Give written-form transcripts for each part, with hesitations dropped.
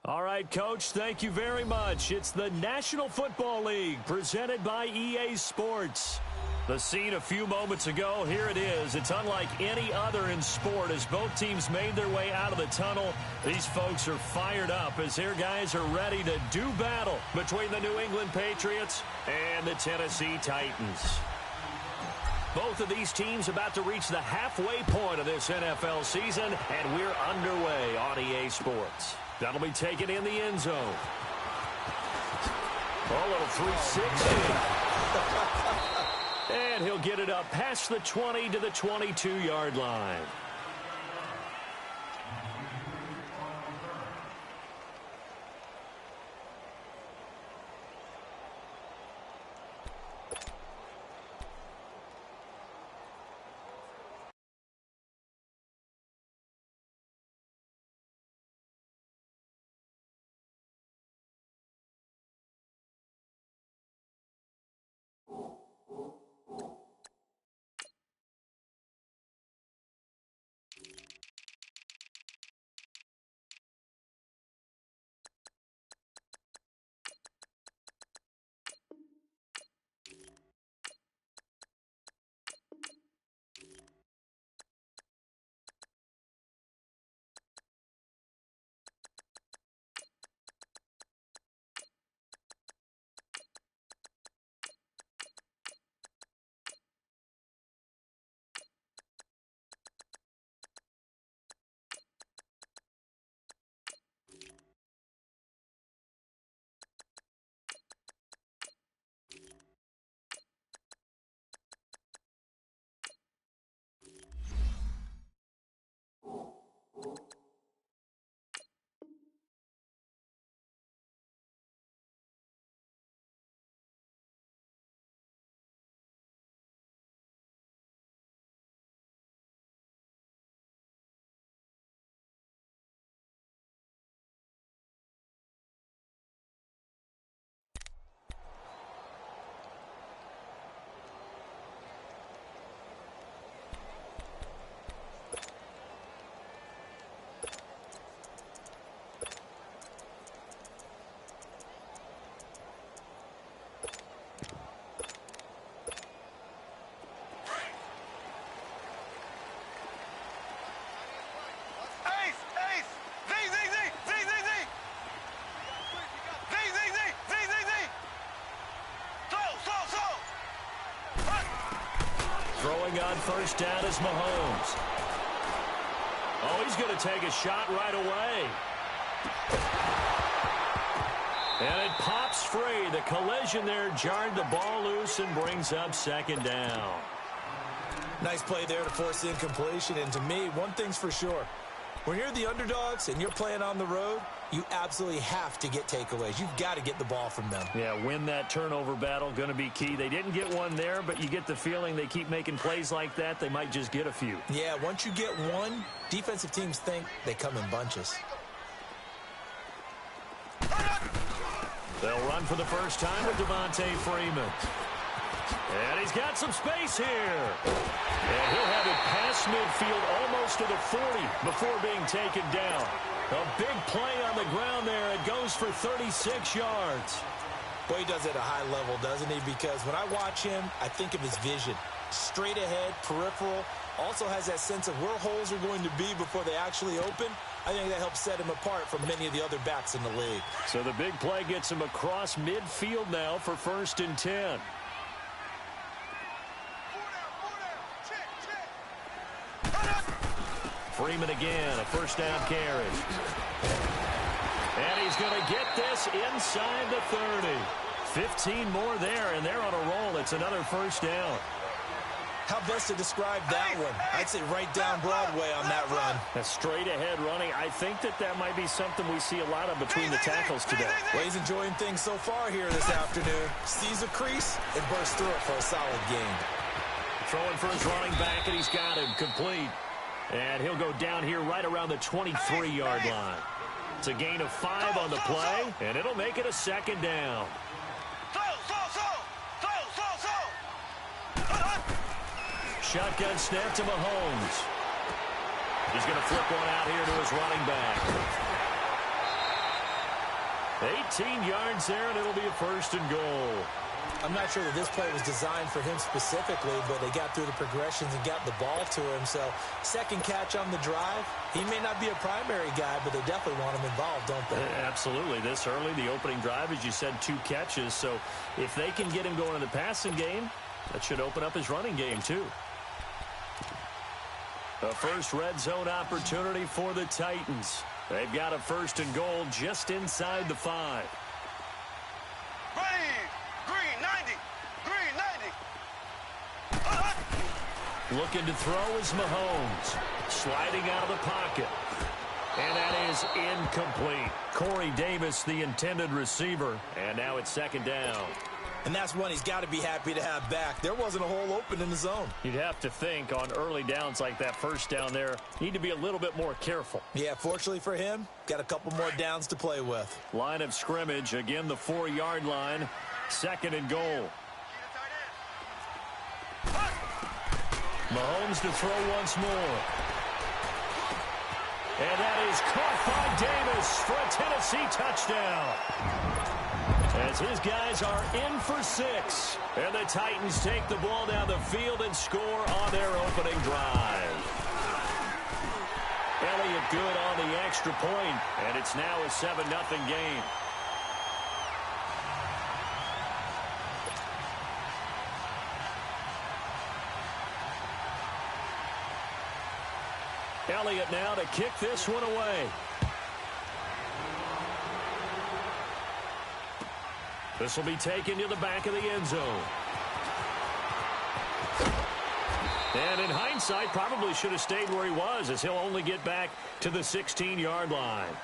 All right, Coach, thank you very much. It's the National Football League presented by EA Sports. The scene a few moments ago, here it is. It's unlike any other in sport as both teams made their way out of the tunnel. These folks are fired up as their guys are ready to do battle between the New England Patriots and the Tennessee Titans. Both of these teams about to reach the halfway point of this NFL season, and we're underway on EA Sports. That'll be taken in the end zone. A little 360. And he'll get it up past the 20 to the 22-yard line. Throwing on first down is Mahomes. Oh, he's going to take a shot right away. And it pops free. The collision there jarred the ball loose and brings up second down. Nice play there to force the incompletion. And to me, one thing's for sure. When you're the underdogs and you're playing on the road, you absolutely have to get takeaways. You've got to get the ball from them. Yeah, win that turnover battle, going to be key. They didn't get one there, but you get the feeling they keep making plays like that, they might just get a few. Yeah, once you get one, defensive teams think they come in bunches. They'll run for the first time with Devontae Freeman. And he's got some space here. And he'll have it past midfield almost to the 40 before being taken down. A big play on the ground there. It goes for 36 yards. Boy, he does it at a high level, doesn't he? Because when I watch him, I think of his vision. Straight ahead, peripheral. Also has that sense of where holes are going to be before they actually open. I think that helps set him apart from many of the other backs in the league. So the big play gets him across midfield now for 1st and 10. Freeman again, a first down carry. And he's going to get this inside the 30. 15 more there, and they're on a roll. It's another first down. How best to describe that one? I'd say right down Broadway on that run. A straight-ahead running. I think that might be something we see a lot of between the tackles today. Well, he's enjoying things so far here this afternoon. Sees a crease and bursts through it for a solid gain. Throwing for his running back, and he's got him complete. And he'll go down here right around the 23-yard line. It's a gain of 5 on the play, and it'll make it a second down. Shotgun snap to Mahomes. He's going to flip one out here to his running back. 18 yards there, and it'll be a 1st and goal. I'm not sure that this play was designed for him specifically, but they got through the progressions and got the ball to him. So, second catch on the drive. He may not be a primary guy, but they definitely want him involved, don't they? Absolutely. This early, the opening drive, as you said, 2 catches. So, if they can get him going in the passing game, that should open up his running game, too. The first red zone opportunity for the Titans. They've got a 1st and goal just inside the 5. Looking to throw is Mahomes. Sliding out of the pocket. And that is incomplete. Corey Davis, the intended receiver. And now it's 2nd down. And that's one he's got to be happy to have back. There wasn't a hole open in the zone. You'd have to think on early downs like that, 1st down there, need to be a little bit more careful. Yeah, fortunately for him, got a couple more downs to play with. Line of scrimmage, again the 4-yard line. 2nd and goal. Mahomes to throw once more. And that is caught by Davis for a Tennessee touchdown. As his guys are in for 6. And the Titans take the ball down the field and score on their opening drive. Elliott good on the extra point, and it's now a 7-0 game. Elliott now to kick this one away. This will be taken to the back of the end zone. And in hindsight, probably should have stayed where he was, as he'll only get back to the 16-yard line.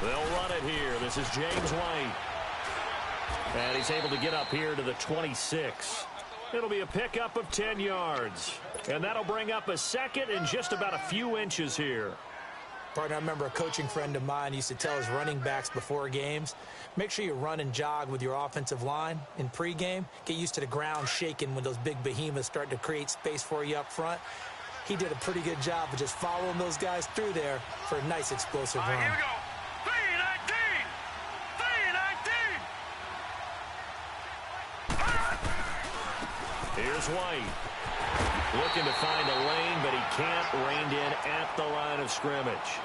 They'll run it here. This is James White. And he's able to get up here to the 26. It'll be a pickup of 10 yards. And that'll bring up a 2nd and just about a few inches here. Partner, I remember a coaching friend of mine used to tell his running backs before games, make sure you run and jog with your offensive line in pregame. Get used to the ground shaking when those big behemoths start to create space for you up front. He did a pretty good job of just following those guys through there for a nice explosive run. Here we go. 3-19. Here's White. Looking to find a lane, but he can't. Reined in at the line of scrimmage.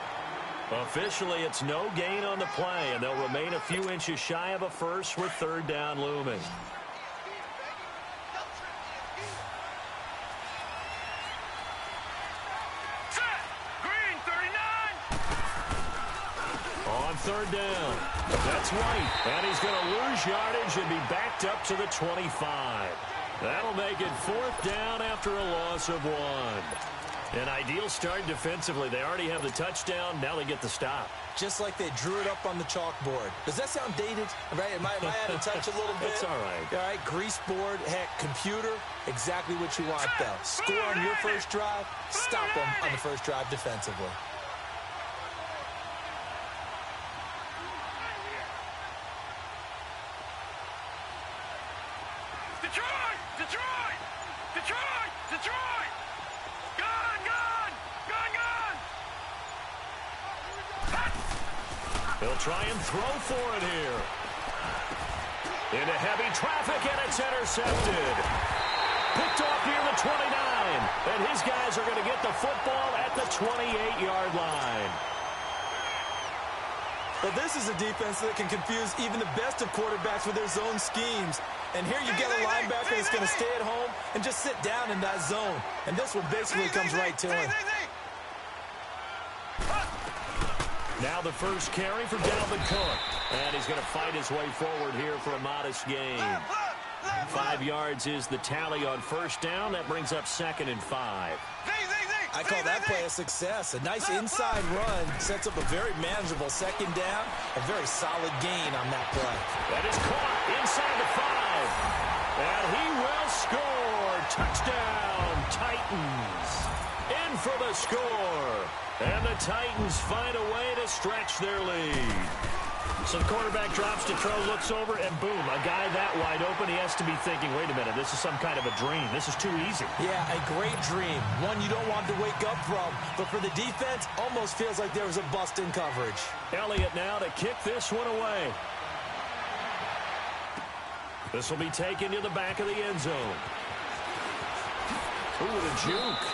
Officially, it's no gain on the play, and they'll remain a few inches shy of a 1st with 3rd down looming. Set. Green, 39. On 3rd down. That's White, and he's going to lose yardage and be backed up to the 25. That'll make it 4th down after a loss of 1. An ideal start defensively. They already have the touchdown. Now they get the stop. Just like they drew it up on the chalkboard. Does that sound dated? Right? Am I out of touch a little bit? It's all right. All right, grease board, heck, computer, exactly what you want, though. Score on your first drive, stop them on the first drive defensively. Detroit! Detroit! Detroit! Detroit! Gone! Gone! Gone! Gone! They'll try and throw for it here. Into heavy traffic, and it's intercepted. Picked off near the 29. And his guys are going to get the football at the 28-yard line. Well, this is a defense that can confuse even the best of quarterbacks with their zone schemes. And here you get a linebacker that's going to stay at home and just sit down in that zone. And this one basically comes right to him. Now the first carry for Dalvin Cook. And he's going to fight his way forward here for a modest gain. 5 yards is the tally on first down. That brings up 2nd and 5. I call that play a success. A nice inside run sets up a very manageable 2nd down. A very solid gain on that play. That is caught inside the 5. And he will score. Touchdown, Titans. In for the score. And the Titans find a way to stretch their lead. So the quarterback drops to throw, looks over, and boom, a guy that wide open. He has to be thinking, wait a minute, this is some kind of a dream. This is too easy. Yeah, a great dream. One you don't want to wake up from. But for the defense, almost feels like there was a bust in coverage. Elliott now to kick this one away. This will be taken to the back of the end zone. Ooh, the juke.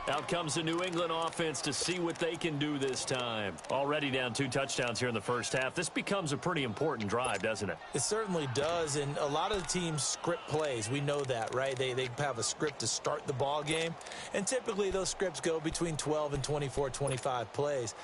Out comes the New England offense to see what they can do this time. Already down 2 touchdowns here in the first half. This becomes a pretty important drive, doesn't it? It certainly does, and a lot of the teams script plays. We know that, right? They have a script to start the ball game, and typically those scripts go between 12 and 24, 25 plays.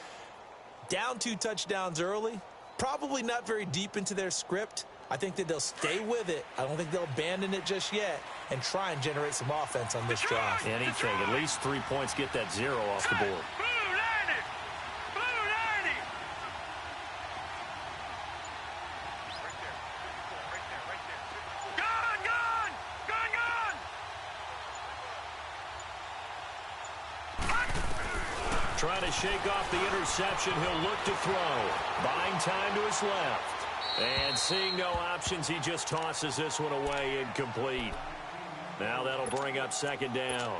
Down 2 touchdowns early, probably not very deep into their script. I think that they'll stay with it. I don't think they'll abandon it just yet and try and generate some offense on this drive. Anything. At least 3 points, get that 0 off the board. Blue 90! Blue 90! Right there. Gone, gone! Gone, gone! Trying to shake off the interception. He'll look to throw. Buying time to his left. And seeing no options, he just tosses this one away incomplete. Now that'll bring up 2nd down.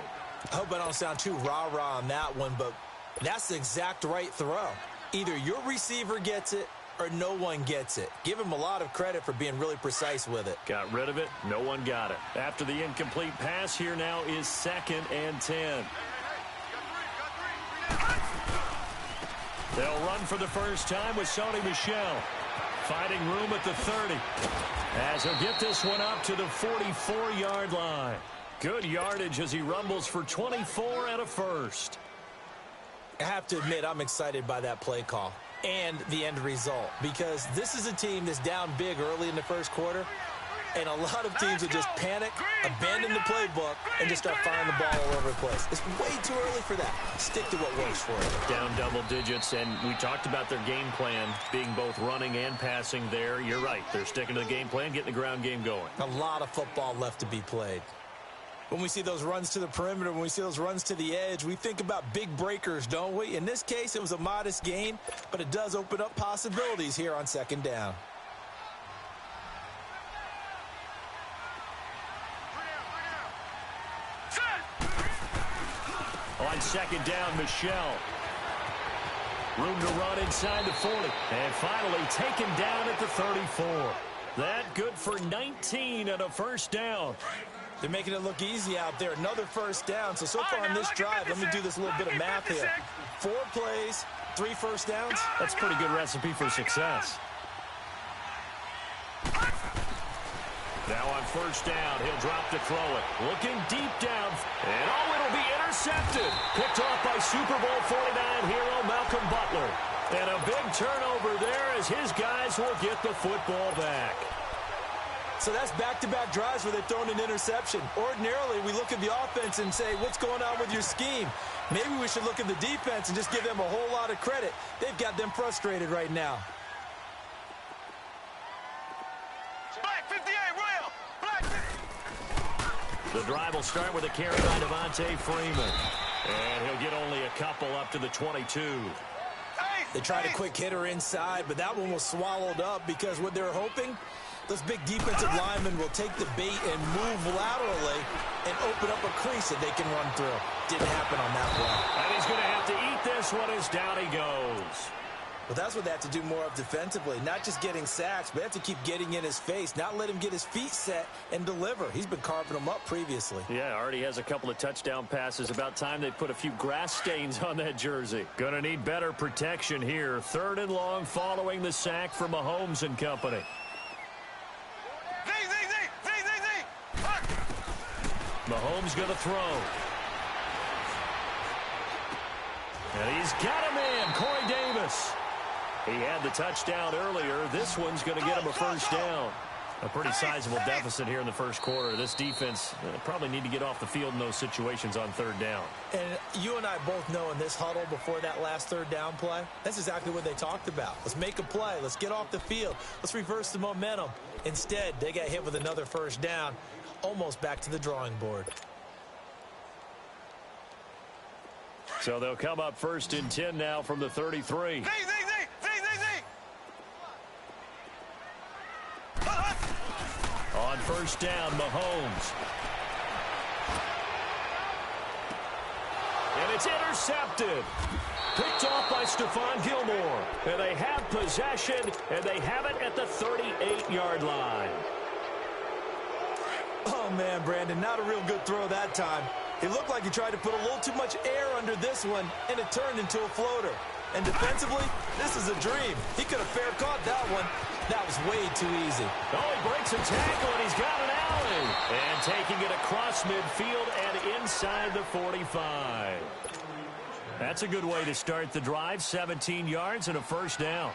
I hope I don't sound too rah-rah on that one, but that's the exact right throw. Either your receiver gets it or no one gets it. Give him a lot of credit for being really precise with it. Got rid of it. No one got it. After the incomplete pass, here now is 2nd and 10. They'll run for the first time with Sony Michel. Finding room at the 30. As he'll get this one up to the 44-yard line. Good yardage as he rumbles for 24 and a first. I have to admit, I'm excited by that play call and the end result, because this is a team that's down big early in the first quarter, and a lot of teams will just panic, abandon the playbook, and just start firing the ball all over the place. It's way too early for that. Stick to what works for you. Down double digits, and we talked about their game plan being both running and passing there. You're right. They're sticking to the game plan, getting the ground game going. A lot of football left to be played. When we see those runs to the perimeter, when we see those runs to the edge, we think about big breakers, don't we? In this case, it was a modest gain, but it does open up possibilities here on 2nd down. On 2nd down, Michel. Room to run inside the 40. And finally taken down at the 34. That good for 19 and a first down. They're making it look easy out there. Another first down. So far on this drive, let me do this little bit of math here. 4 plays, 3 first downs. That's a pretty good recipe for success. Now on first down, he'll drop to throw it. Looking deep down. And it'll be intercepted. Picked off by Super Bowl 49 hero Malcolm Butler. And a big turnover there as his guys will get the football back. So that's back-to-back drives where they've thrown an interception. Ordinarily, we look at the offense and say, what's going on with your scheme? Maybe we should look at the defense and just give them a whole lot of credit. They've got them frustrated right now. Black 58, Royal! Black 50. The drive will start with a carry by Devontae Freeman. And he'll get only a couple up to the 22. They tried a quick hitter inside, but that one was swallowed up because what they're hoping, those big defensive linemen will take the bait and move laterally and open up a crease that they can run through. Didn't happen on that play. And he's going to have to eat this one as down he goes. Well, that's what they have to do more of defensively. Not just getting sacks, but they have to keep getting in his face, not let him get his feet set and deliver. He's been carving them up previously. Yeah, already has a couple of touchdown passes. About time they put a few grass stains on that jersey. Going to need better protection here. 3rd and long following the sack from Mahomes and company. Mahomes going to throw. And he's got him in. Corey Davis. He had the touchdown earlier. This one's going to get him a first down. A pretty sizable deficit here in the first quarter. This defense probably need to get off the field in those situations on third down. And you and I both know in this huddle before that last third down play, that's exactly what they talked about. Let's make a play. Let's get off the field. Let's reverse the momentum. Instead, they got hit with another first down, almost back to the drawing board. So they'll come up first and 10 now from the 33. On first down, Mahomes. And it's intercepted. Picked off by Stephon Gilmore. And they have possession, and they have it at the 38-yard line. Oh, man, Brandon, not a real good throw that time. It looked like he tried to put a little too much air under this one, and it turned into a floater. And defensively, this is a dream. He could have fair caught that one. That was way too easy. Oh, he breaks a tackle, and he's got an alley. And taking it across midfield and inside the 45. That's a good way to start the drive. 17 yards and a first down.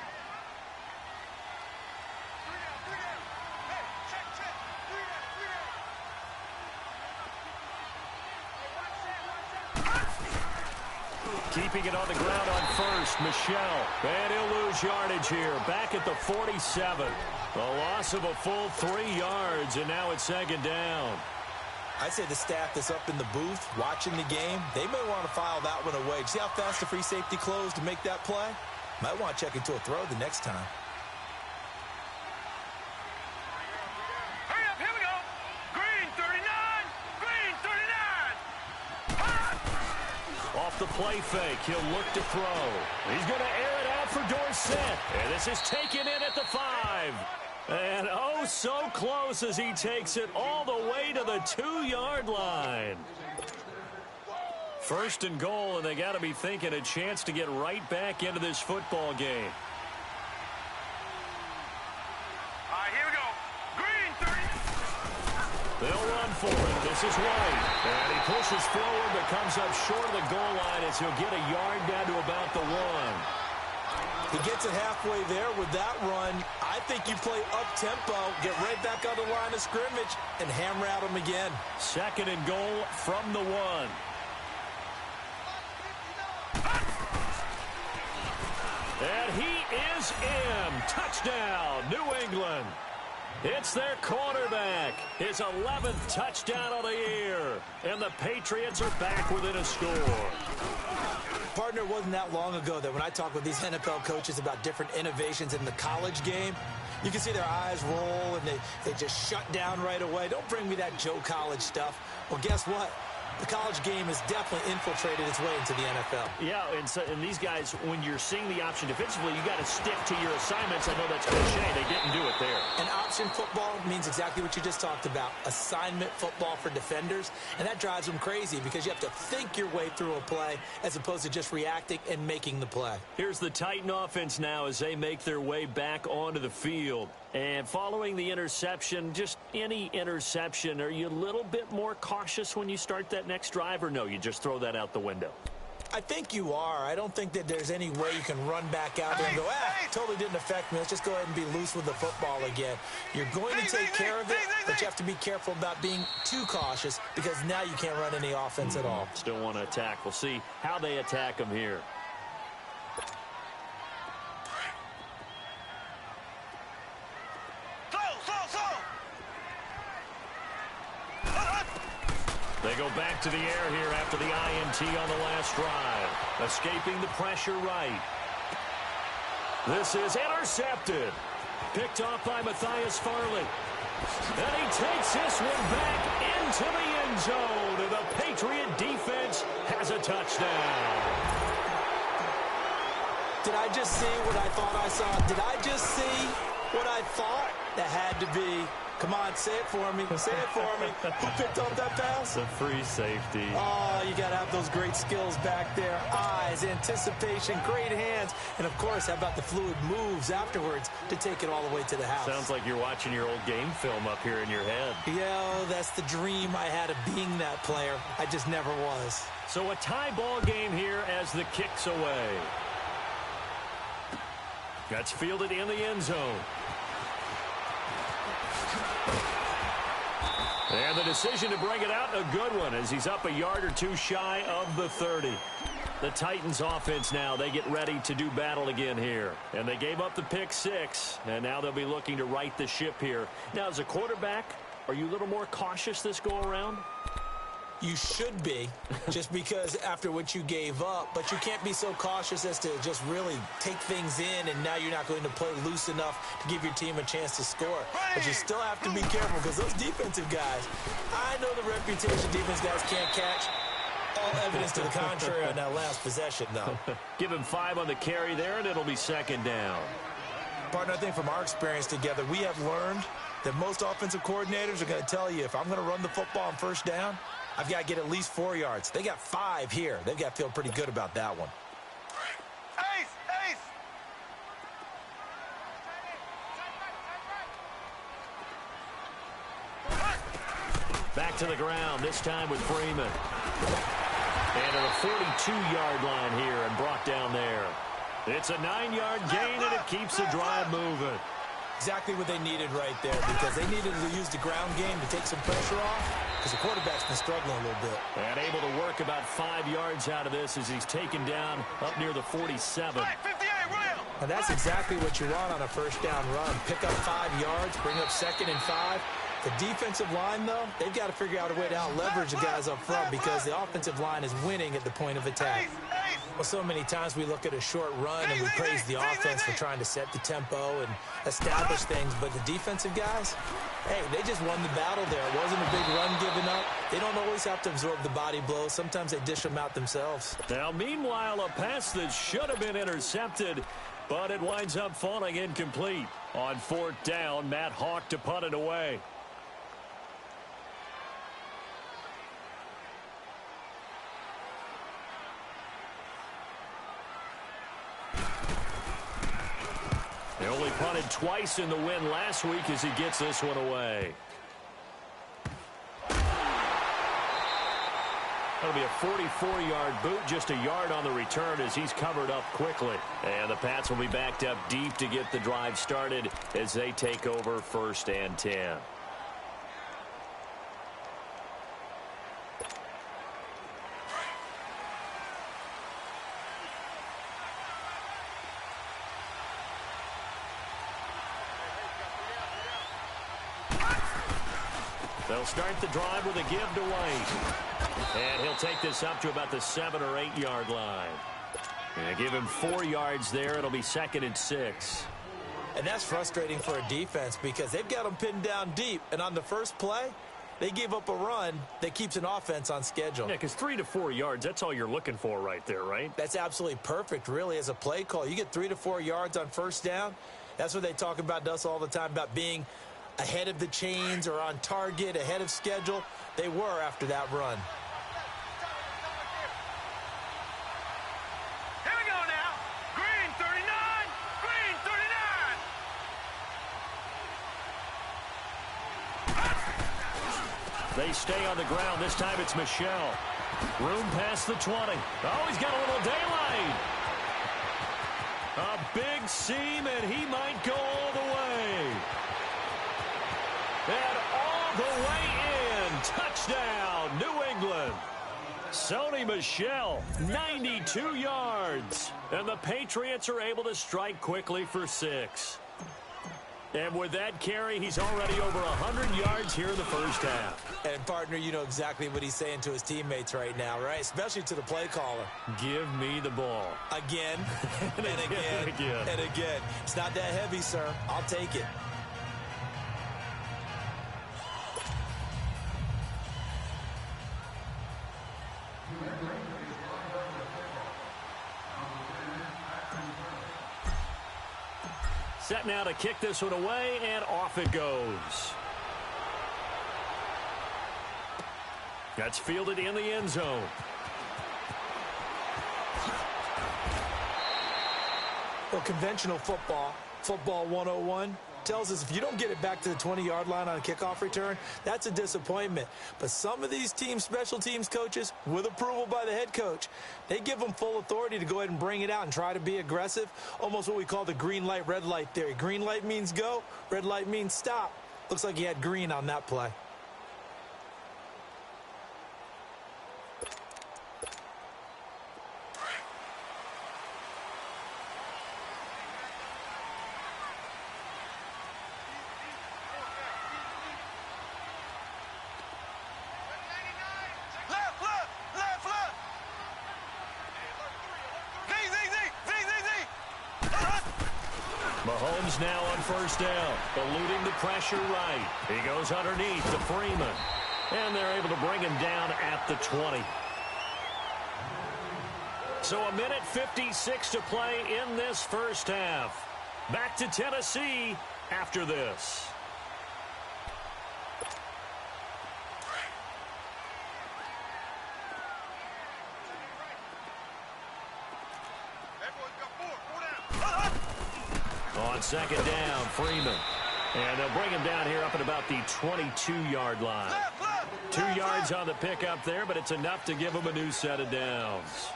Keeping it on the ground on first, Michelle. And he'll lose yardage here. Back at the 47. A loss of a full 3 yards, and now it's second down. I'd say the staff that's up in the booth watching the game, they may want to file that one away. See how fast the free safety closed to make that play? Might want to check into a throw the next time. Hurry up, here we go. Green 39. Green 39. Off the play fake, he'll look to throw. He's going to air it out for Dorsett. And this is taken in at the 5. And oh, so close as he takes it all the way to the 2-yard line. First and goal, and they got to be thinking a chance to get right back into this football game. All right, here we go. Green 30. They'll run for it. This is White. And he pushes forward but comes up short of the goal line as he'll get a yard down to about the 1. He gets it halfway there with that run. I think you play up-tempo, get right back on the line of scrimmage, and hammer at him again. Second and goal from the 1. And he is in. Touchdown, New England. It's their quarterback. His 11th touchdown of the year. And the Patriots are back within a score. Partner, it wasn't that long ago that when I talk with these NFL coaches about different innovations in the college game, you can see their eyes roll and they just shut down right away. Don't bring me that Joe College stuff. Well, guess what? The college game has definitely infiltrated its way into the NFL. Yeah, and these guys, when you're seeing the option defensively, you got to stick to your assignments. I know that's cliche. They didn't do it there. And option football means exactly what you just talked about. Assignment football for defenders. And that drives them crazy because you have to think your way through a play as opposed to just reacting and making the play. Here's the Titan offense now as they make their way back onto the field. And following the interception, just any interception, are you a little bit more cautious when you start that next drive, or no, you just throw that out the window? I think you are. I don't think that there's any way you can run back out there and go, totally didn't affect me. Let's just go ahead and be loose with the football again. You're going to take care of it, but you have to be careful about being too cautious because now you can't run any offense at all. Still want to attack. We'll see how they attack them here. They go back to the air here after the INT on the last drive. Escaping the pressure right. This is intercepted. Picked off by Matthias Farley. And he takes this one back into the end zone. And the Patriot defense has a touchdown. Did I just see what I thought I saw? Did I just see what I thought? That had to be. Come on, say it for me. Say it for me. Who picked up that pass? The free safety. Oh, you got to have those great skills back there. Eyes, anticipation, great hands. And, of course, how about the fluid moves afterwards to take it all the way to the house? Sounds like you're watching your old game film up here in your head. Yeah, that's the dream I had of being that player. I just never was. So a tie ball game here as the kick's away. That's fielded in the end zone. And the decision to bring it out, a good one, as he's up a yard or two shy of the 30. The Titans offense now, they get ready to do battle again here. And they gave up the pick 6, and now they'll be looking to right the ship here. Now, as a quarterback, are you a little more cautious this go-around? You should be, just because after what you gave up, but you can't be so cautious as to just really take things in, and now you're not going to play loose enough to give your team a chance to score. But you still have to be careful, because those defensive guys, I know the reputation defense guys can't catch. All evidence to the contrary on that last possession, though. Give him 5 on the carry there, and it'll be second down. Partner, I think from our experience together, we have learned that most offensive coordinators are going to tell you, if I'm going to run the football on first down, I've got to get at least 4 yards. They got 5 here. They've got to feel pretty good about that one. Ace! Ace! Back to the ground, this time with Freeman. And to the 42-yard line here and brought down there. It's a 9-yard gain, and it keeps the drive moving. Exactly what they needed right there, because they needed to use the ground game to take some pressure off, because the quarterback's been struggling a little bit. And able to work about 5 yards out of this as he's taken down up near the 47. Hey, 58, William! And that's exactly what you want on a first down run. Pick up 5 yards, bring up 2nd and 5. The defensive line, though, they've got to figure out a way to out-leverage the guys up front, because the offensive line is winning at the point of attack. Well, so many times we look at a short run and we praise the offense for trying to set the tempo and establish things, but the defensive guys, hey, they just won the battle there. It wasn't a big run given up. They don't always have to absorb the body blows. Sometimes they dish them out themselves. Now, meanwhile, a pass that should have been intercepted, but it winds up falling incomplete. On 4th down, Matt Hawk to punt it away. They only punted twice in the win last week as he gets this one away. That'll be a 44-yard boot, just a yard on the return as he's covered up quickly. And the Pats will be backed up deep to get the drive started as they take over 1st and 10. They'll start the drive with a give to White. And he'll take this up to about the 7 or 8 yard line. And give him 4 yards there. It'll be 2nd and 6. And that's frustrating for a defense, because they've got them pinned down deep. And on the first play, they give up a run that keeps an offense on schedule. Yeah, because 3 to 4 yards, that's all you're looking for right there, right? That's absolutely perfect, really, as a play call. You get 3 to 4 yards on first down. That's what they talk about to us all the time, about being ahead of the chains or on target, ahead of schedule. They were after that run. Here we go now. Green 39. Green 39. They stay on the ground. This time it's Michelle. Room past the 20. Oh, he's got a little daylight. A big seam, and he might go all the way. And all the way in. Touchdown, New England. Sony Michel, 92 yards. And the Patriots are able to strike quickly for 6. And with that carry, he's already over 100 yards here in the first half. And, partner, you know exactly what he's saying to his teammates right now, right? Especially to the play caller. Give me the ball. Again, and again, and again. It's not that heavy, sir. I'll take it. Set now to kick this one away, and off it goes. That's fielded in the end zone. Well, conventional football 101, tells us if you don't get it back to the 20-yard line on a kickoff return, that's a disappointment. But some of these special teams coaches, with approval by the head coach, they give them full authority to go ahead and bring it out and try to be aggressive, almost what we call the green light, red light theory. Green light means go, red light means stop. Looks like he had green on that play. Mahomes now on first down, eluding the pressure right. He goes underneath to Freeman, and they're able to bring him down at the 20. So a minute 56 to play in this first half. Back to Tennessee after this. On second down, Freeman. And they'll bring him down here up at about the 22-yard line. 2 yards on the pickup there, but it's enough to give him a new set of downs.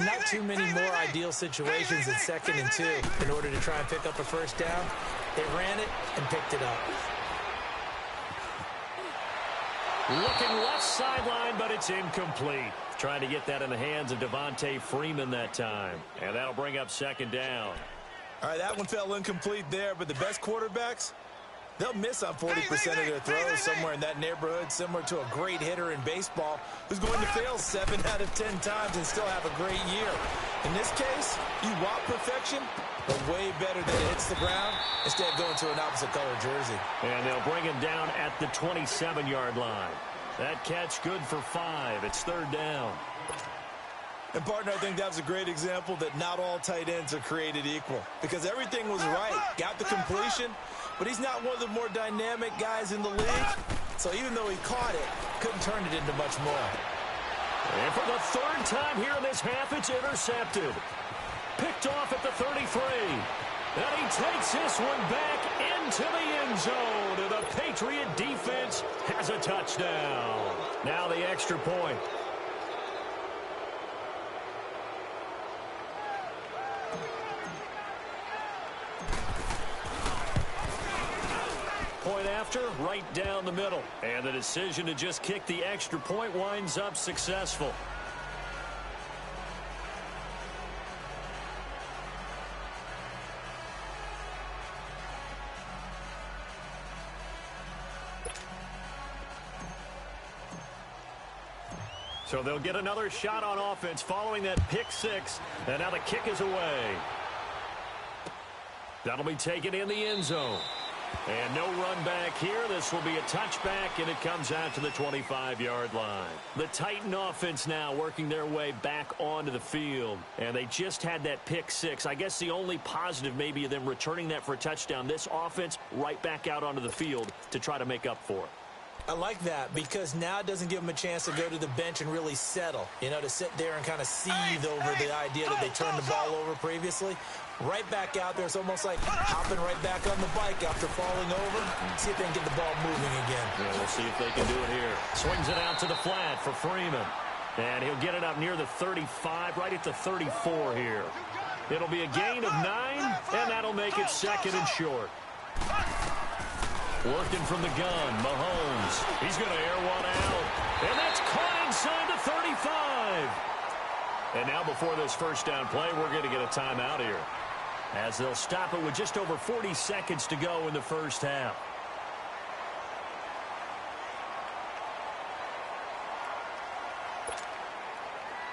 Not too many more ideal situations in 2nd and 2 in order to try and pick up a first down. They ran it and picked it up. Looking left sideline, but it's incomplete. Trying to get that in the hands of Devontae Freeman that time. And that'll bring up second down. All right, that one fell incomplete there, but the best quarterbacks, they'll miss on 40% of their throws somewhere in that neighborhood, similar to a great hitter in baseball who's going to fail 7 out of 10 times and still have a great year. In this case, you want perfection, but way better than it hits the ground instead of going to an opposite color jersey. And they'll bring him down at the 27-yard line. That catch good for 5. It's third down. And, partner, I think that was a great example that not all tight ends are created equal because everything was right. Got the completion, but he's not one of the more dynamic guys in the league. So even though he caught it, couldn't turn it into much more. And for the third time here in this half, it's intercepted. Picked off at the 33. And he takes this one back into the end zone. And the Patriot defense has a touchdown. Now the extra point. Point after, right down the middle. And the decision to just kick the extra point winds up successful. So they'll get another shot on offense following that pick 6. And now the kick is away. That'll be taken in the end zone. And no run back here. This will be a touchback, and it comes out to the 25-yard line. The Titan offense now working their way back onto the field. And they just had that pick 6. I guess the only positive maybe of them returning that for a touchdown. This offense right back out onto the field to try to make up for it. I like that because now it doesn't give them a chance to go to the bench and really settle, to sit there and kind of seethe over the idea that they turned the ball over previously. Right back out there. It's almost like hopping right back on the bike after falling over. See if they can get the ball moving again. Yeah, we'll see if they can do it here. Swings it out to the flat for Freeman. And he'll get it up near the 35, right at the 34 here. It'll be a gain of 9, and that'll make it second and short. Working from the gun, Mahomes. He's going to air one out. And that's caught inside the 35. And now before this first down play, we're going to get a timeout here, as they'll stop it with just over 40 seconds to go in the first half.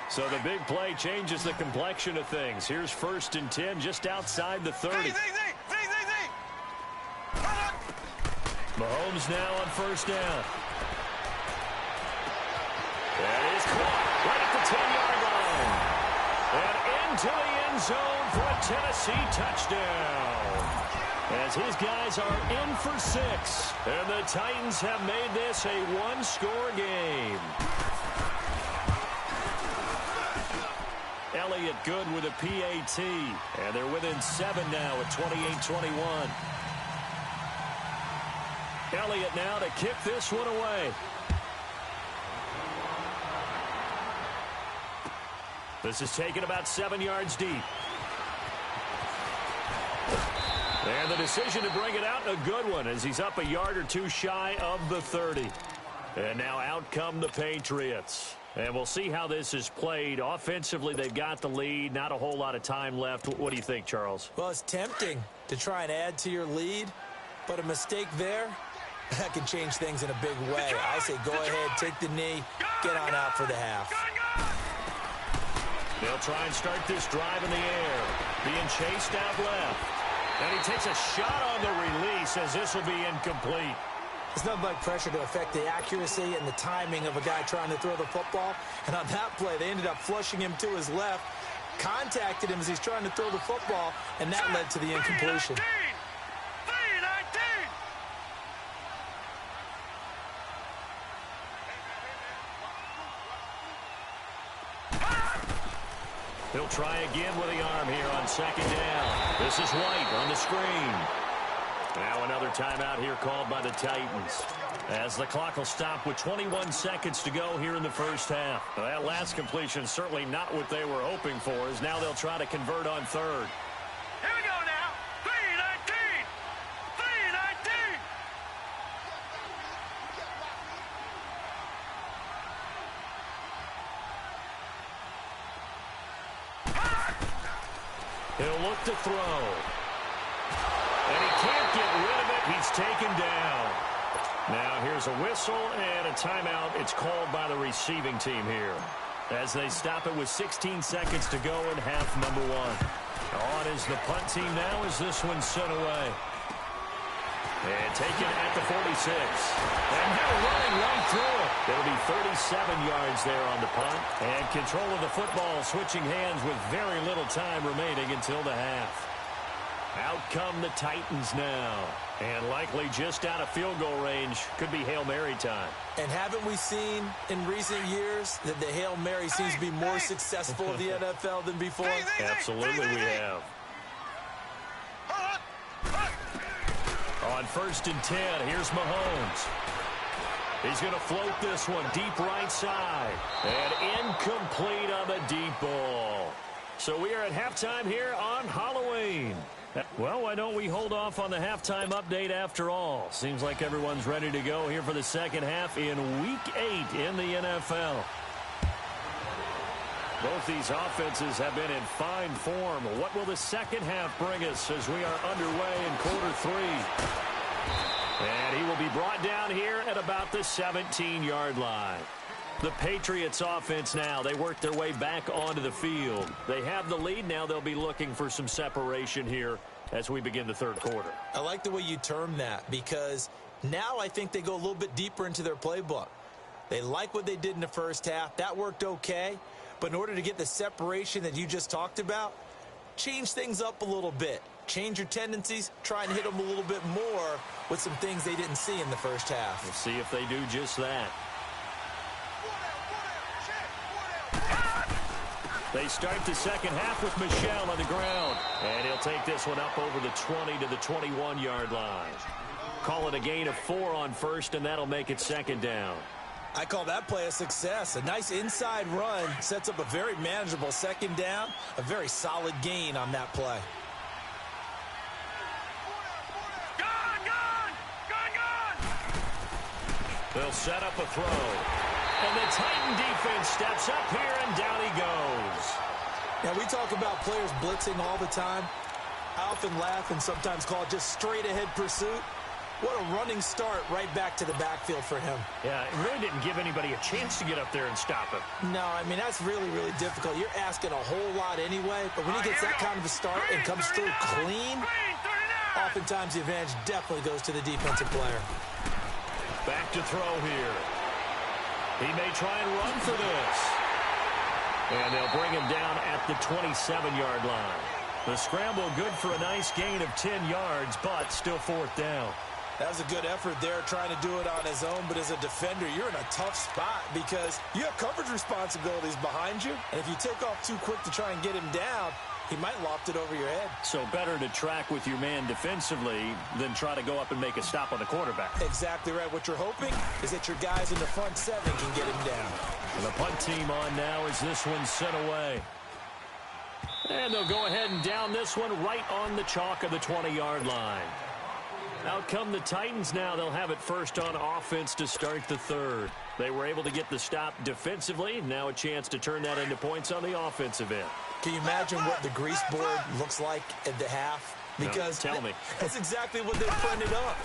So the big play changes the complexion of things. Here's 1st and 10 just outside the 30. Mahomes now on first down. That is caught right at the 10-yard line. And into the end zone for a Tennessee touchdown. As his guys are in for 6. And the Titans have made this a one-score game. Elliott good with a PAT. And they're within 7 now at 28-21. Elliott now to kick this one away. This is taken about 7 yards deep. And the decision to bring it out, a good one, as he's up a yard or two shy of the 30. And now out come the Patriots. And we'll see how this is played. Offensively, they've got the lead. Not a whole lot of time left. What do you think, Charles? Well, it's tempting to try and add to your lead, but a mistake there, that can change things in a big way. I say go ahead, take the knee, get on out for the half. They'll try and start this drive in the air. Being chased out left. And he takes a shot on the release as this will be incomplete. It's nothing like pressure to affect the accuracy and the timing of a guy trying to throw the football. And on that play, they ended up flushing him to his left, contacted him as he's trying to throw the football, and that led to the incompletion. He'll try again with the arm here on second down. This is White on the screen. Now another timeout here called by the Titans, as the clock will stop with 21 seconds to go here in the first half. Well, that last completion certainly not what they were hoping for, as now they'll try to convert on third. Here we go now. 3-19. 3-19. He'll look to throw. And he can't get rid of it. He's taken down. Now here's a whistle and a timeout. It's called by the receiving team here, as they stop it with 16 seconds to go in half number one. On is the punt team now as this one's sent away. And taken at the 46. And now running right through it. It'll be 37 yards there on the punt. And control of the football switching hands with very little time remaining until the half. Out come the Titans now. And likely just out of field goal range. Could be Hail Mary time. And haven't we seen in recent years that the Hail Mary seems to be more successful in the NFL than before? Absolutely we have. On 1st and 10, here's Mahomes. He's going to float this one deep right side. And incomplete on the deep ball. So we are at halftime here on Halloween. Well, why don't we hold off on the halftime update after all? Seems like everyone's ready to go here for the second half in Week 8 in the NFL. Both these offenses have been in fine form. What will the second half bring us as we are underway in quarter three? And he will be brought down here at about the 17-yard line. The Patriots offense now, they work their way back onto the field. They have the lead. Now they'll be looking for some separation here as we begin the third quarter. I like the way you term that, because now I think they go a little bit deeper into their playbook. They like what they did in the first half. That worked okay. But in order to get the separation that you just talked about, change things up a little bit. Change your tendencies. Try and hit them a little bit more with some things they didn't see in the first half. We'll see if they do just that. They start the second half with Michel on the ground. And he'll take this one up over the 20 to the 21-yard line. Call it a gain of 4 on first, and that'll make it second down. I call that play a success. A nice inside run sets up a very manageable second down. A very solid gain on that play. They'll set up a throw. And the Titan defense steps up here, and down he goes. Now, we talk about players blitzing all the time. I often laugh and sometimes call it just straight-ahead pursuit. What a running start right back to the backfield for him. Yeah, it really didn't give anybody a chance to get up there and stop him. No, I mean, that's really, really difficult. You're asking a whole lot anyway, but when he gets that kind of a start and comes through clean, oftentimes the advantage definitely goes to the defensive player. Back to throw here. He may try and run for this. And they'll bring him down at the 27-yard line. The scramble good for a nice gain of 10 yards, but still fourth down. That was a good effort there, trying to do it on his own. But as a defender, you're in a tough spot because you have coverage responsibilities behind you. And if you take off too quick to try and get him down, He might loft it over your head. So better to track with your man defensively than try to go up and make a stop on the quarterback. Exactly right. What you're hoping is that your guys in the front seven can get him down. And the punt team on now as this one's sent away. And they'll go ahead and down this one right on the chalk of the 20-yard line. Out come the Titans now. They'll have it first on offense to start the third. They were able to get the stop defensively. Now a chance to turn that into points on the offensive end. Can you imagine what the grease board looks like at the half? Because no, tell me. That's exactly what they printed up.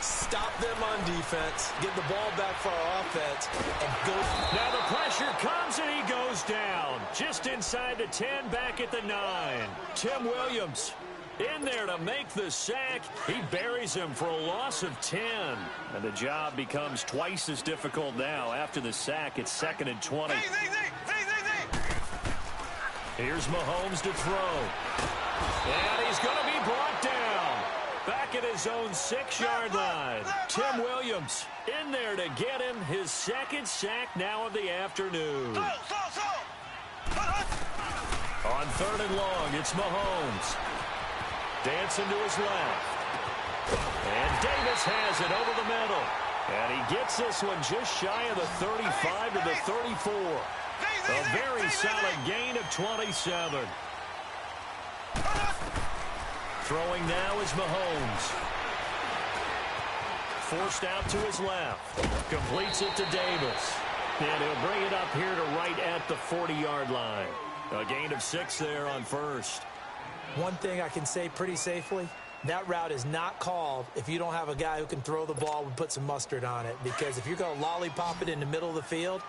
Stop them on defense, get the ball back for our offense, and go. Now the pressure comes, and he goes down. Just inside the 10, back at the 9. Tim Williams in there to make the sack. He buries him for a loss of 10. And the job becomes twice as difficult now. After the sack, it's 2nd and 20. Here's Mahomes to throw. And he's going to be brought down. Back at his own 6-yard line. Tim Williams in there to get him his second sack now of the afternoon. On 3rd and long, it's Mahomes. Dancing to his left. And Davis has it over the middle. And he gets this one just shy of the 35 to the 34. A very solid gain of 27. Throwing now is Mahomes. Forced out to his left. Completes it to Davis. And he'll bring it up here to right at the 40-yard line. A gain of 6 there on first. One thing I can say pretty safely, that route is not called if you don't have a guy who can throw the ball and put some mustard on it. Because if you're going to lollipop it in the middle of the field,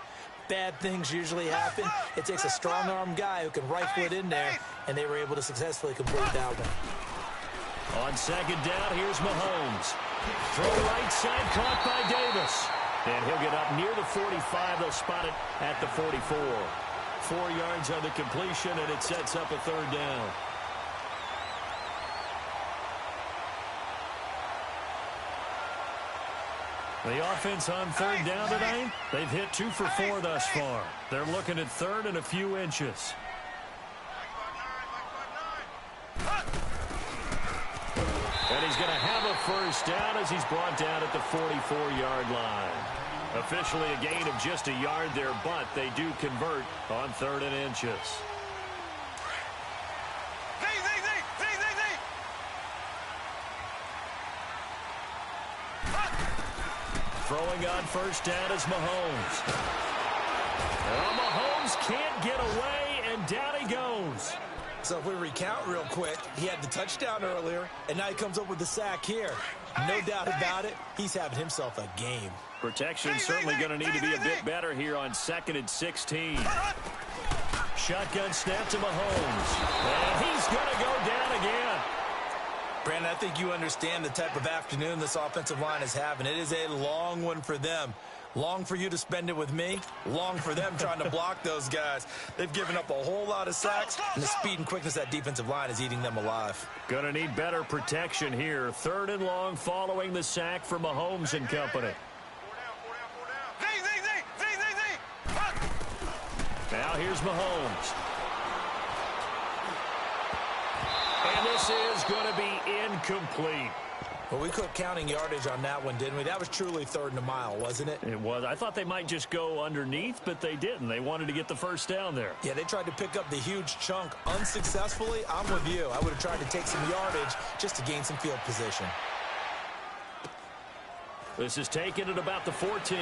bad things usually happen. It takes a strong-arm guy who can rifle it in there, and they were able to successfully complete that one. On 2nd down, here's Mahomes. Throw right side, caught by Davis. And he'll get up near the 45. They'll spot it at the 44. 4 yards on the completion, and it sets up a 3rd down. The offense on 3rd down tonight, they've hit 2 for 4 thus far. They're looking at 3rd and a few inches. And he's going to have a first down as he's brought down at the 44-yard line. Officially a gain of just a yard there, but they do convert on 3rd and inches. Throwing on 1st down is Mahomes. Well, Mahomes can't get away, and down he goes. So if we recount real quick, he had the touchdown earlier, and now he comes up with the sack here. No doubt about it, he's having himself a game. Protection certainly going to need to be a bit better here on 2nd and 16. Shotgun snap to Mahomes. And he's going to go down again. Brandon, I think you understand the type of afternoon this offensive line is having. It is a long one for them. Long for you to spend it with me. Long for them trying to block those guys. They've given up a whole lot of sacks, and the speed and quickness of that defensive line is eating them alive. Going to need better protection here. 3rd and long following the sack for Mahomes and company. Now here's Mahomes. And this is going to be incomplete. Well, we quit counting yardage on that one, didn't we? That was truly 3rd and a mile, wasn't it? It was. I thought they might just go underneath, but they didn't. They wanted to get the first down there. Yeah, they tried to pick up the huge chunk unsuccessfully. I'm with you. I would have tried to take some yardage just to gain some field position. This is taken at about the 14.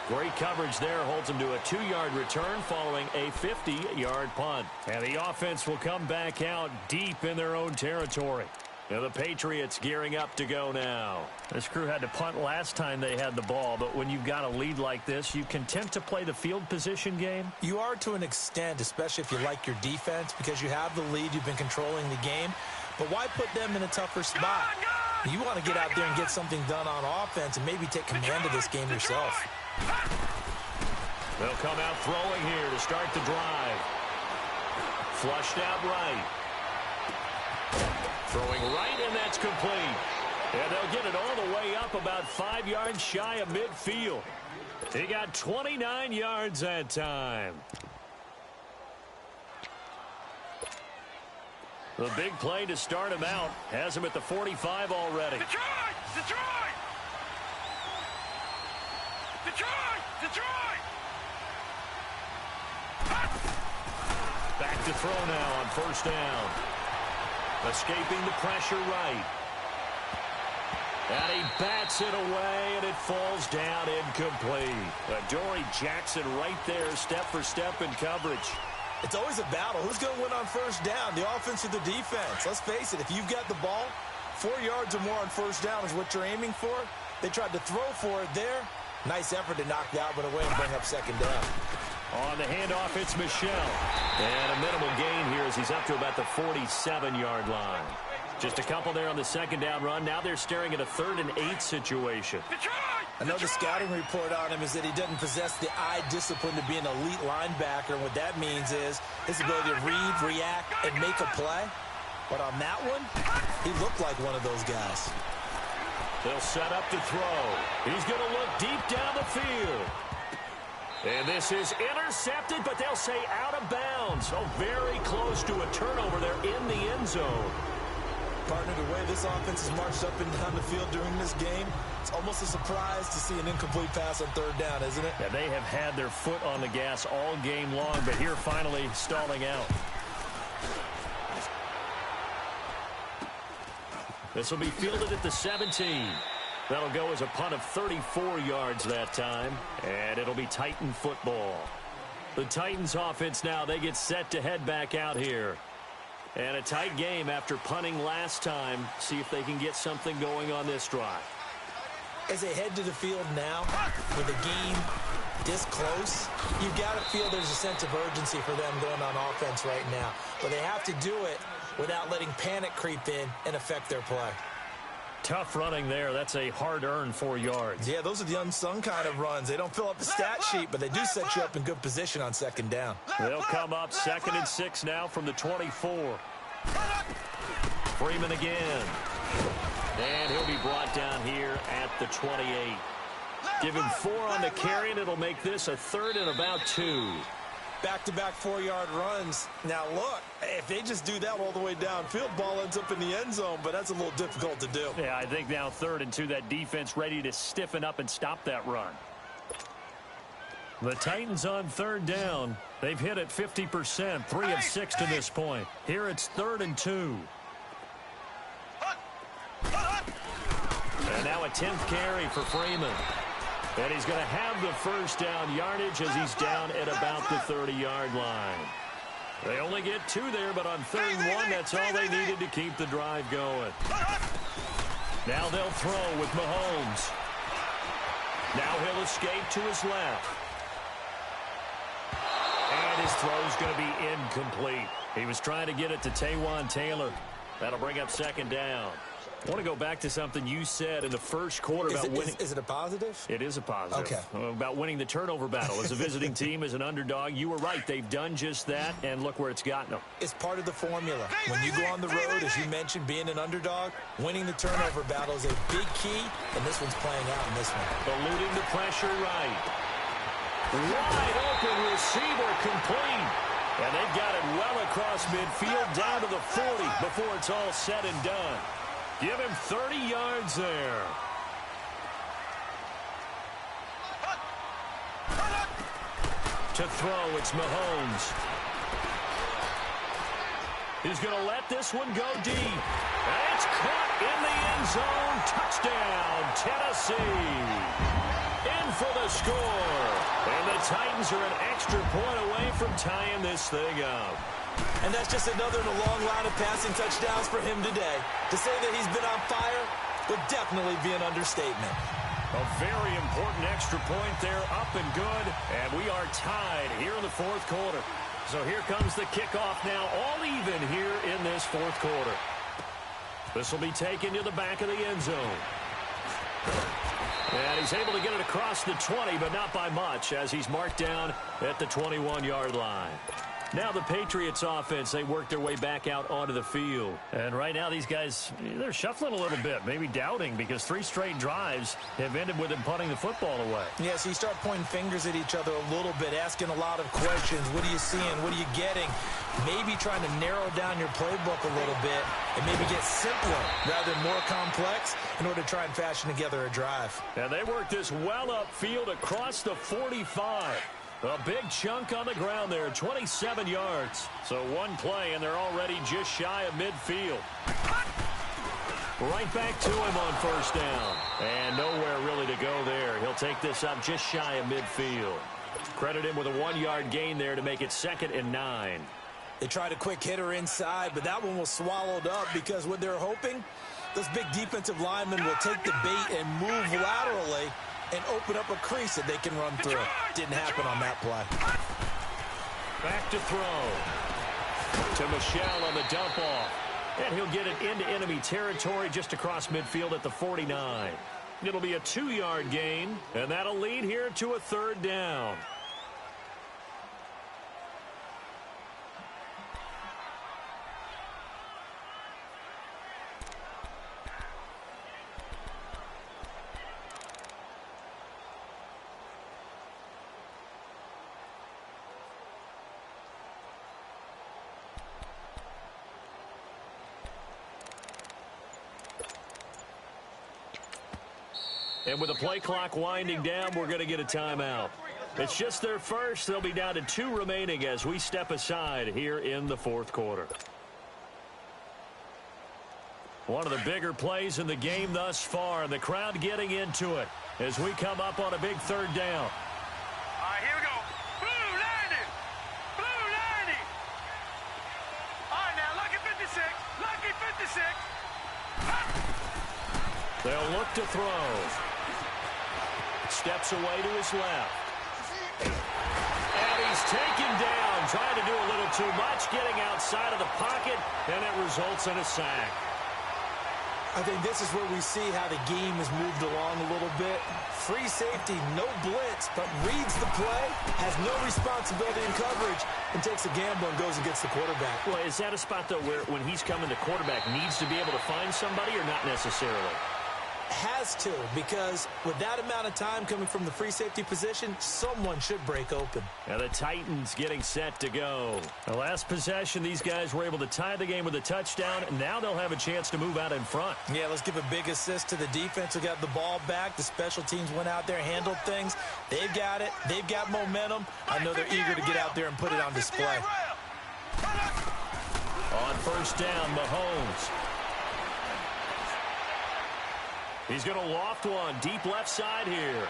Great coverage there, holds him to a 2-yard return following a 50-yard punt. And the offense will come back out deep in their own territory. Now the Patriots gearing up to go now. This crew had to punt last time they had the ball, but when you've got a lead like this, you content to play the field position game? You are to an extent, especially if you like your defense, because you have the lead, you've been controlling the game. But why put them in a tougher spot? You want to get out there and get something done on offense and maybe take command of this game yourself. They'll come out throwing here to start the drive. Flushed out right. Throwing right, and that's complete. And they'll get it all the way up about 5 yards shy of midfield. He got 29 yards that time. The big play to start him out has him at the 45 already. Detroit! Detroit! Detroit! Detroit! Back to throw now on first down. Escaping the pressure right. And he bats it away, and it falls down incomplete. Adoree Jackson right there, step for step in coverage. It's always a battle. Who's going to win on first down, the offense or the defense? Let's face it, if you've got the ball, 4 yards or more on first down is what you're aiming for. They tried to throw for it there. Nice effort to knock that one away and bring up second down. On the handoff, it's Michel. And a minimal gain here as he's up to about the 47-yard line. Just a couple there on the second down run. Now they're staring at a 3rd and 8 situation. Another scouting report on him is that he doesn't possess the eye discipline to be an elite linebacker. And what that means is his ability to read, react, and make a play. But on that one, he looked like one of those guys. They'll set up to throw. He's going to look deep down the field. And this is intercepted, but they'll say out of bounds. So very close to a turnover there in the end zone. Partner, the way this offense has marched up and down the field during this game, it's almost a surprise to see an incomplete pass on third down, isn't it? Yeah, they have had their foot on the gas all game long, but here finally stalling out. This will be fielded at the 17. That'll go as a punt of 34 yards that time, and it'll be Titan football. The Titans offense now, they get set to head back out here. And a tight game after punting last time. See if they can get something going on this drive. As they head to the field now, with the game this close, you've got to feel there's a sense of urgency for them going on offense right now. But they have to do it without letting panic creep in and affect their play. Tough running there. That's a hard-earned 4 yards. Yeah, those are the unsung kind of runs. They don't fill up the stat sheet, but they do set you up in good position on second down. They'll come up 2nd and 6 now from the 24. Freeman again. And he'll be brought down here at the 28. Give him 4 on the carry, and it'll make this a 3rd and about 2. Back-to-back 4-yard runs. Now, look, if they just do that all the way downfield, ball ends up in the end zone, but that's a little difficult to do. Yeah, I think now 3rd and 2, that defense ready to stiffen up and stop that run. The Titans on 3rd down. They've hit it 50%, 3 of 6 to this point. Here it's 3rd and 2. And now a 10th carry for Freeman. And he's going to have the first down yardage as he's down at about the 30-yard line. They only get 2 there, but on 3rd and 1, that's all they needed to keep the drive going. Now they'll throw with Mahomes. Now he'll escape to his left. And his throw's going to be incomplete. He was trying to get it to Taywan Taylor. That'll bring up 2nd down. I want to go back to something you said in the first quarter about winning. Is it a positive? It is a positive. Okay. About winning the turnover battle. As a visiting team, as an underdog, you were right. They've done just that, and look where it's gotten them. It's part of the formula. When you go on the road, as you mentioned, being an underdog, winning the turnover battle is a big key, and this one's playing out in this one. Eluding the pressure right. Wide open receiver complete. And they've got it well across midfield down to the 40 before it's all said and done. Give him 30 yards there. To throw, it's Mahomes. He's going to let this one go deep. And it's caught in the end zone. Touchdown, Tennessee. In for the score. And the Titans are an extra point away from tying this thing up. And that's just another in a long line of passing touchdowns for him today. To say that he's been on fire would definitely be an understatement. A very important extra point there, up and good. And we are tied here in the 4th quarter. So here comes the kickoff now, all even here in this 4th quarter. This will be taken to the back of the end zone. And he's able to get it across the 20, but not by much, as he's marked down at the 21-yard line. Now the Patriots offense, they work their way back out onto the field. And right now these guys, they're shuffling a little bit, maybe doubting, because 3 straight drives have ended with them punting the football away. Yeah, so you start pointing fingers at each other a little bit, asking a lot of questions. What are you seeing? What are you getting? Maybe trying to narrow down your playbook a little bit and maybe get simpler rather than more complex in order to try and fashion together a drive. And they work this well upfield across the 45. A big chunk on the ground there, 27 yards. So one play, and they're already just shy of midfield. Right back to him on first down. And nowhere really to go there. He'll take this up just shy of midfield. Credit him with a 1-yard gain there to make it 2nd and 9. They tried a quick hitter inside, but that one was swallowed up because what they're hoping, those big defensive linemen will take the bait and move laterally and open up a crease that they can run through. Didn't happen on that play. Back to throw. To Michel on the dump off. And he'll get it into enemy territory just across midfield at the 49. It'll be a 2-yard gain, and that'll lead here to a 3rd down. And with the play clock winding down, we're going to get a timeout. It's just their first. They'll be down to 2 remaining as we step aside here in the 4th quarter. One of the bigger plays in the game thus far, and the crowd getting into it as we come up on a big 3rd down. All right, here we go. Blue 90. Blue 90. All right, now, lucky 56. Lucky 56. They'll look to throw. Steps away to his left. And he's taken down, trying to do a little too much, getting outside of the pocket, and it results in a sack. I think this is where we see how the game has moved along a little bit. Free safety, no blitz, but reads the play, has no responsibility in coverage, and takes a gamble and goes against the quarterback. Well, is that a spot, though, where when he's coming, the quarterback needs to be able to find somebody or not necessarily? Has to, because with that amount of time coming from the free safety position, someone should break open. And the Titans getting set to go. The last possession, these guys were able to tie the game with a touchdown, and now they'll have a chance to move out in front. Yeah, let's give a big assist to the defense who got the ball back. The special teams went out there, handled things. They've got it. They've got momentum. I know they're eager to get out there and put it on display. On first down, Mahomes. He's going to loft one deep left side here.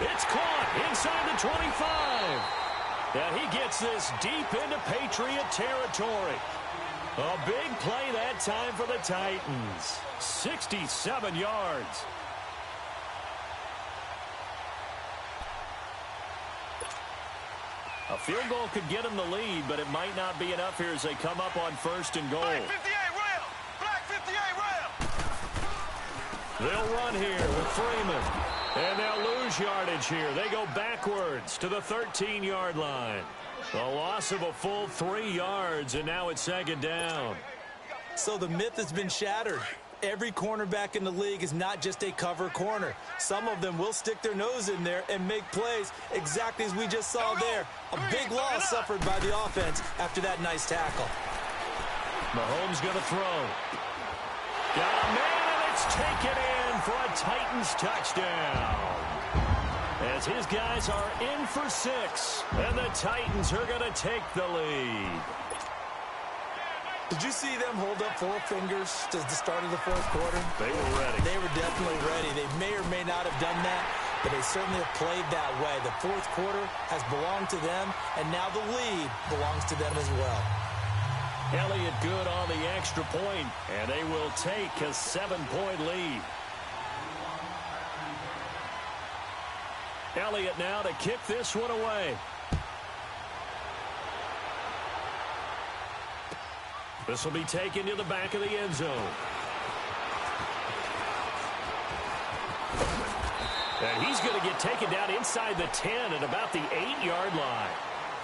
It's caught inside the 25. And he gets this deep into Patriot territory. A big play that time for the Titans. 67 yards. A field goal could get him the lead, but it might not be enough here as they come up on 1st and goal. Black 58 rail. Black 58 rail. They'll run here with Freeman. And they'll lose yardage here. They go backwards to the 13-yard line. A loss of a full 3 yards, and now it's 2nd down. So the myth has been shattered. Every cornerback in the league is not just a cover corner. Some of them will stick their nose in there and make plays exactly as we just saw there. A big loss suffered by the offense after that nice tackle. Mahomes going to throw. Got a man, and it's taken in for a Titans touchdown. As his guys are in for 6, and the Titans are going to take the lead. Did you see them hold up 4 fingers to the start of the 4th quarter? They were ready. They were definitely ready. They may or may not have done that, but they certainly have played that way. The 4th quarter has belonged to them, and now the lead belongs to them as well. Elliott good on the extra point, and they will take a 7-point lead. Elliott now to kick this one away. This will be taken to the back of the end zone. And he's going to get taken down inside the 10 at about the 8-yard line.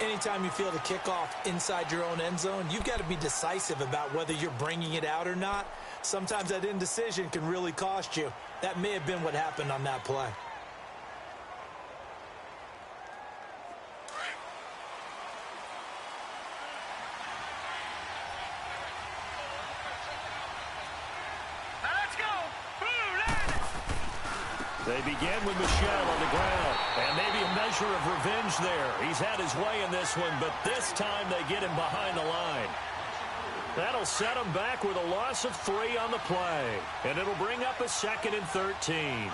Anytime you feel the kickoff inside your own end zone, you've got to be decisive about whether you're bringing it out or not. Sometimes that indecision can really cost you. That may have been what happened on that play. They begin with Michel on the ground, and maybe a measure of revenge there. He's had his way in this one, but this time they get him behind the line. That'll set him back with a loss of 3 on the play, and it'll bring up a 2nd and 13.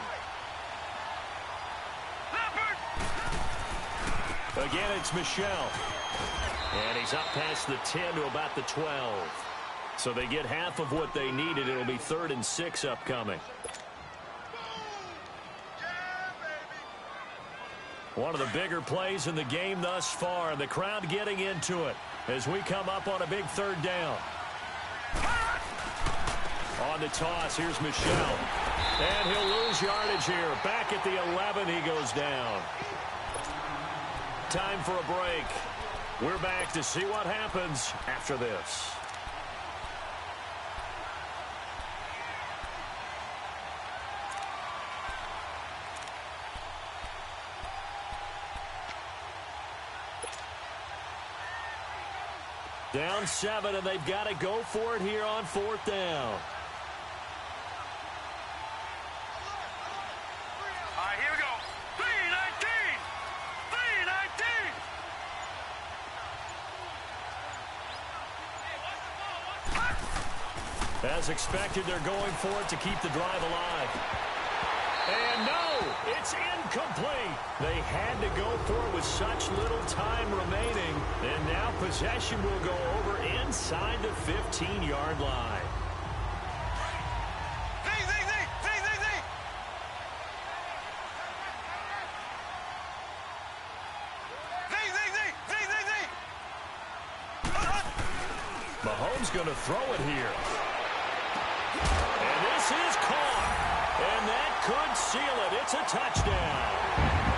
Again, it's Michel, and he's up past the 10 to about the 12. So they get half of what they needed. It'll be 3rd and 6 upcoming. One of the bigger plays in the game thus far, and the crowd getting into it as we come up on a big 3rd down. On the toss, here's Michel. And he'll lose yardage here. Back at the 11, he goes down. Time for a break. We're back to see what happens after this. Down 7, and they've got to go for it here on 4th down. All right, here we go. 3-19. 3-19. As expected, they're going for it to keep the drive alive. And no, it's incomplete. They had to go for it with such little time remaining. And now possession will go over inside the 15-yard line. Mahomes going to throw it here. And this is caught. And that could seal it. It's a touchdown.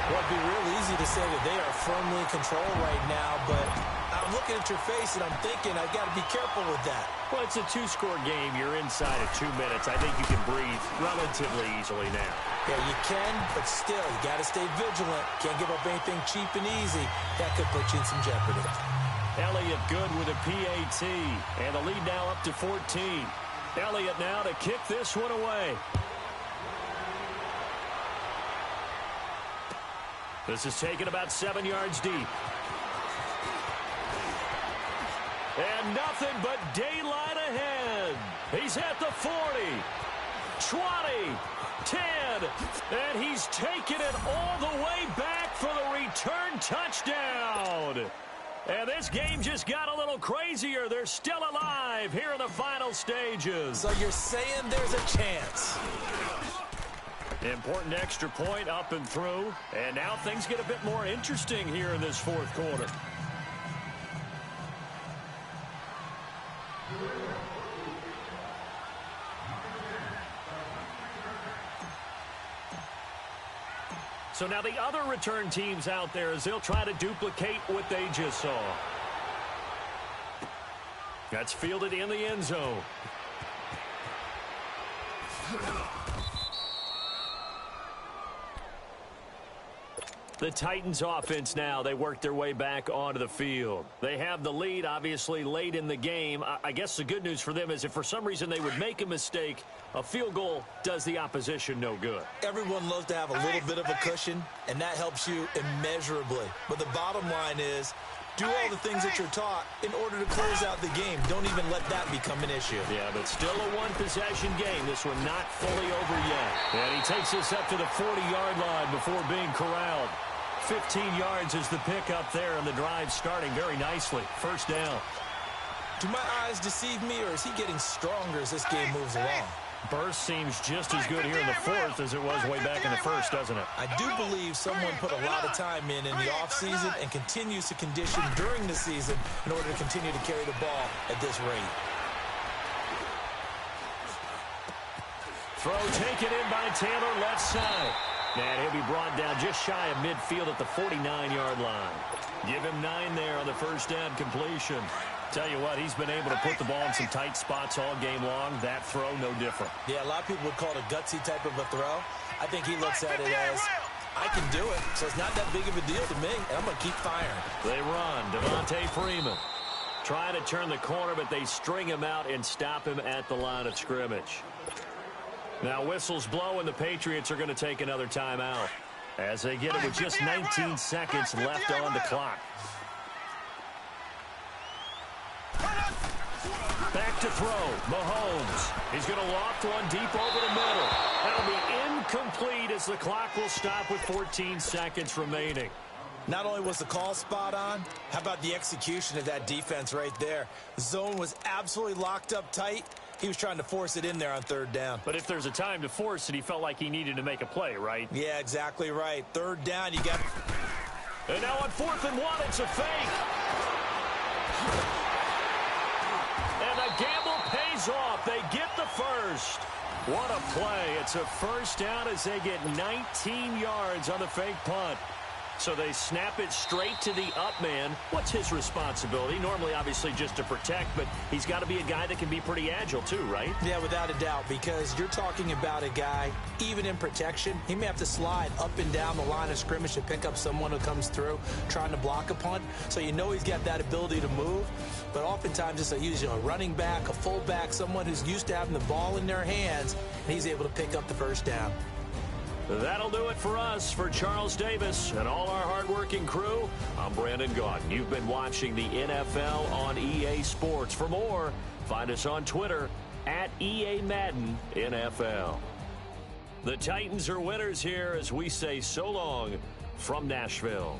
Well, it'd be real easy to say that they are firmly in control right now, but I'm looking at your face and I'm thinking I've got to be careful with that. Well, it's a 2-score game. You're inside of 2 minutes. I think you can breathe relatively easily now. Yeah, you can, but still, you got to stay vigilant. Can't give up anything cheap and easy. That could put you in some jeopardy. Elliott good with a PAT, and the lead now up to 14. Elliott now to kick this one away. This is taken about 7 yards deep. And nothing but daylight ahead. He's at the 40, 20, 10, and he's taken it all the way back for the return touchdown. And this game just got a little crazier. They're still alive here in the final stages. So you're saying there's a chance. Important extra point up and through. And now things get a bit more interesting here in this 4th quarter. So now the other return teams out there as they'll try to duplicate what they just saw. That's fielded in the end zone. The Titans offense now, they work their way back onto the field. They have the lead, obviously, late in the game. I guess the good news for them is if for some reason they would make a mistake, a field goal does the opposition no good. Everyone loves to have a little bit of a cushion, and that helps you immeasurably. But the bottom line is, do all the things that you're taught in order to close out the game. Don't even let that become an issue. Yeah, but still a one-possession game. This one not fully over yet. And he takes this up to the 40-yard line before being corralled. 15 yards is the pickup there, and the drive starting very nicely. 1st down. Do my eyes deceive me, or is he getting stronger as this game moves along? Burst seems just as good here in the 4th as it was way back in the 1st, doesn't it? I do believe someone put a lot of time in the offseason and continues to condition during the season in order to continue to carry the ball at this rate. Throw taken in by Taylor left side. And he'll be brought down just shy of midfield at the 49-yard line. Give him 9 there on the first down completion. Tell you what, he's been able to put the ball in some tight spots all game long. That throw, no different. Yeah, a lot of people would call it a gutsy type of a throw. I think he looks at it as, I can do it, so it's not that big of a deal to me, and I'm going to keep firing. They run. Devontae Freeman trying to turn the corner, but they string him out and stop him at the line of scrimmage. Now whistles blow, and the Patriots are going to take another timeout as they get it with just 19 seconds left on the clock. Back to throw. Mahomes. He's going to loft one deep over the middle. That'll be incomplete as the clock will stop with 14 seconds remaining. Not only was the call spot on, how about the execution of that defense right there? The zone was absolutely locked up tight. He was trying to force it in there on third down. But if there's a time to force it, he felt like he needed to make a play, right? Yeah, exactly right. Third down, you got... And now on 4th and 1, it's a fake. And the gamble pays off. They get the first. What a play. It's a first down as they get 19 yards on the fake punt. So they snap it straight to the up man. What's his responsibility? Normally, obviously, just to protect, but he's got to be a guy that can be pretty agile too, right? Yeah, without a doubt, because you're talking about a guy, even in protection, he may have to slide up and down the line of scrimmage to pick up someone who comes through trying to block a punt. So you know he's got that ability to move, but oftentimes it's usually a running back, a fullback, someone who's used to having the ball in their hands, and he's able to pick up the first down. That'll do it for us. For Charles Davis and all our hardworking crew, I'm Brandon Gaudin. You've been watching the NFL on EA Sports. For more, find us on Twitter at EA Madden NFL. The Titans are winners here as we say so long from Nashville.